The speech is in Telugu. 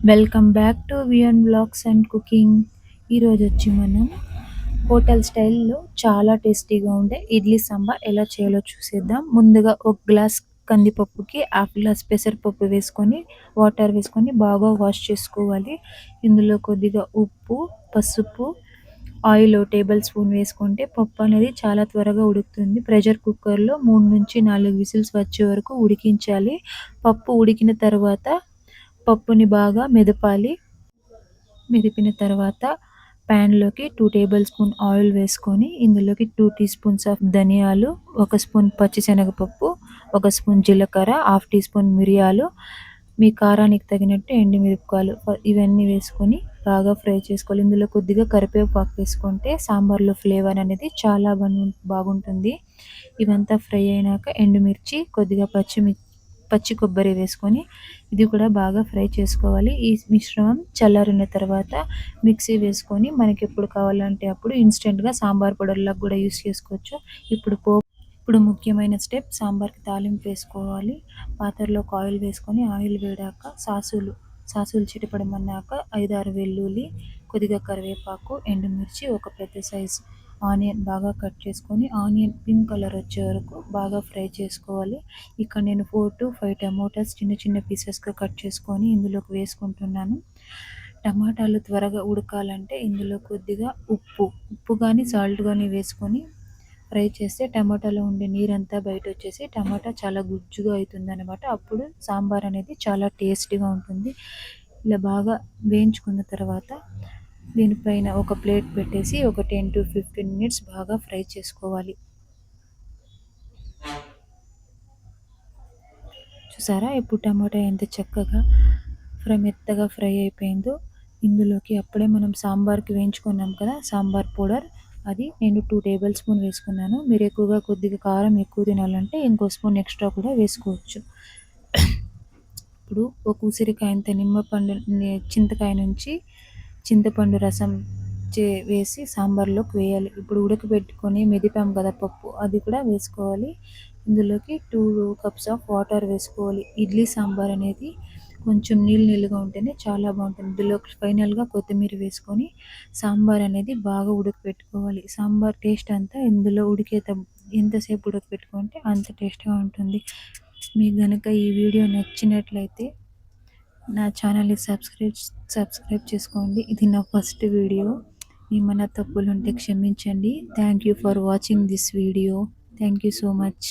Welcome back to VN blogs and cooking. ఈరోజు వచ్చి మనం హోటల్ స్టైల్లో చాలా టేస్టీగా ఉండే ఇడ్లీ సాంబార్ ఎలా చేయాలో చూసేద్దాం. ముందుగా ఒక గ్లాస్ కందిపప్పుకి హాఫ్ గ్లాస్ పెసరపప్పు వేసుకొని వాటర్ వేసుకొని బాగా వాష్ చేసుకోవాలి. ఇందులో కొద్దిగా ఉప్పు, పసుపు, ఆయిల్ టేబుల్ స్పూన్ వేసుకుంటే పప్పు అనేది చాలా త్వరగా ఉడుకుతుంది. ప్రెషర్ కుక్కర్లో 3 నుంచి 4 విజిల్స్ వచ్చే వరకు ఉడికించాలి. పప్పు ఉడికిన తర్వాత పప్పుని బాగా మెదపాలి. మెదిపిన తర్వాత ప్యాన్లోకి 2 టేబుల్ స్పూన్ ఆయిల్ వేసుకొని ఇందులోకి 2 టీ స్పూన్స్ ఆఫ్ ధనియాలు, 1 స్పూన్ పచ్చిశనగపప్పు, 1 స్పూన్ జీలకర్ర, హాఫ్ టీ స్పూన్ మిరియాలు, మీ కారానికి తగినట్టు ఎండుమిరపకాయలు ఇవన్నీ వేసుకొని బాగా ఫ్రై చేసుకోవాలి. ఇందులో కొద్దిగా కరివేపాకు వేసుకుంటే సాంబార్లో ఫ్లేవర్ అనేది చాలా బాగుంటుంది. ఇవంతా ఫ్రై అయినాక ఎండుమిర్చి, కొద్దిగా పచ్చి కొబ్బరి వేసుకొని ఇది కూడా బాగా ఫ్రై చేసుకోవాలి. ఈ మిశ్రమం చల్లారిన తర్వాత మిక్సీ వేసుకొని మనకి ఎప్పుడు కావాలంటే అప్పుడు ఇన్స్టెంట్గా సాంబార్ పౌడర్లకు కూడా యూస్ చేసుకోవచ్చు. ఇప్పుడు ముఖ్యమైన స్టెప్, సాంబార్కి తాలింపు వేసుకోవాలి. పాత్రలోకి ఆయిల్ వేసుకొని ఆయిల్ వేడాక సాసులు చిటపడమన్నాక 5-6 వెల్లుల్లి, కొద్దిగా కరివేపాకు, ఎండుమిర్చి, ఒక పెద్ద సైజు ఆనియన్ బాగా కట్ చేసుకొని ఆనియన్ పింక్ కలర్ వచ్చే వరకు బాగా ఫ్రై చేసుకోవాలి. ఇక్కడ నేను 4 to 5 టమోటాస్ చిన్న చిన్న పీసెస్గా కట్ చేసుకొని ఇందులోకి వేసుకుంటున్నాను. టమాటాలు త్వరగా ఉడకాలంటే ఇందులో కొద్దిగా ఉప్పు కానీ సాల్ట్ కానీ వేసుకొని ఫ్రై చేస్తే టమాటాలో ఉండే నీరంతా బయట వచ్చేసి టమాటా చాలా గుజ్జుగా అవుతుందన్నమాట. అప్పుడు సాంబార్ అనేది చాలా టేస్టీగా ఉంటుంది. ఇలా బాగా వేయించుకున్న తర్వాత దీనిపైన ఒక ప్లేట్ పెట్టేసి ఒక 10 to 15 మినిట్స్ బాగా ఫ్రై చేసుకోవాలి. చూసారా ఇప్పుడు టమాటా ఎంత చక్కగా మెత్తగా ఫ్రై అయిపోయిందో. ఇందులోకి అప్పుడే మనం సాంబార్కి వేయించుకున్నాం కదా సాంబార్ పౌడర్, అది నేను 2 టేబుల్ స్పూన్ వేసుకున్నాను. మీరు ఎక్కువగా కొద్దిగా కారం ఎక్కువ తినాలంటే ఇంకో స్పూన్ ఎక్స్ట్రా కూడా వేసుకోవచ్చు. ఇప్పుడు ఒక ఉసిరికాయంత చింతకాయ నుంచి చింతపండు రసం వేసి సాంబార్లోకి వేయాలి. ఇప్పుడు ఉడకబెట్టుకొని మెదిపాం కదా పప్పు, అది కూడా వేసుకోవాలి. ఇందులోకి 2 కప్స్ ఆఫ్ వాటర్ వేసుకోవాలి. ఇడ్లీ సాంబార్ అనేది కొంచెం నీళ్ళుగా ఉంటేనే చాలా బాగుంటుంది. ఇందులోకి ఫైనల్గా కొత్తిమీర వేసుకొని సాంబార్ అనేది బాగా ఉడకబెట్టుకోవాలి. సాంబార్ టేస్ట్ అంతా ఇందులో ఎంతసేపు ఉడకబెట్టుకుంటే అంత టేస్ట్గా ఉంటుంది. మీకు కనుక ఈ వీడియో నచ్చినట్లయితే నా ఛానల్ని సబ్స్క్రైబ్ చేసుకోండి. ఇది నా ఫస్ట్ వీడియో. ఏమైనా తప్పులు ఉంటే క్షమించండి. Thank you for watching this video. Thank you so much.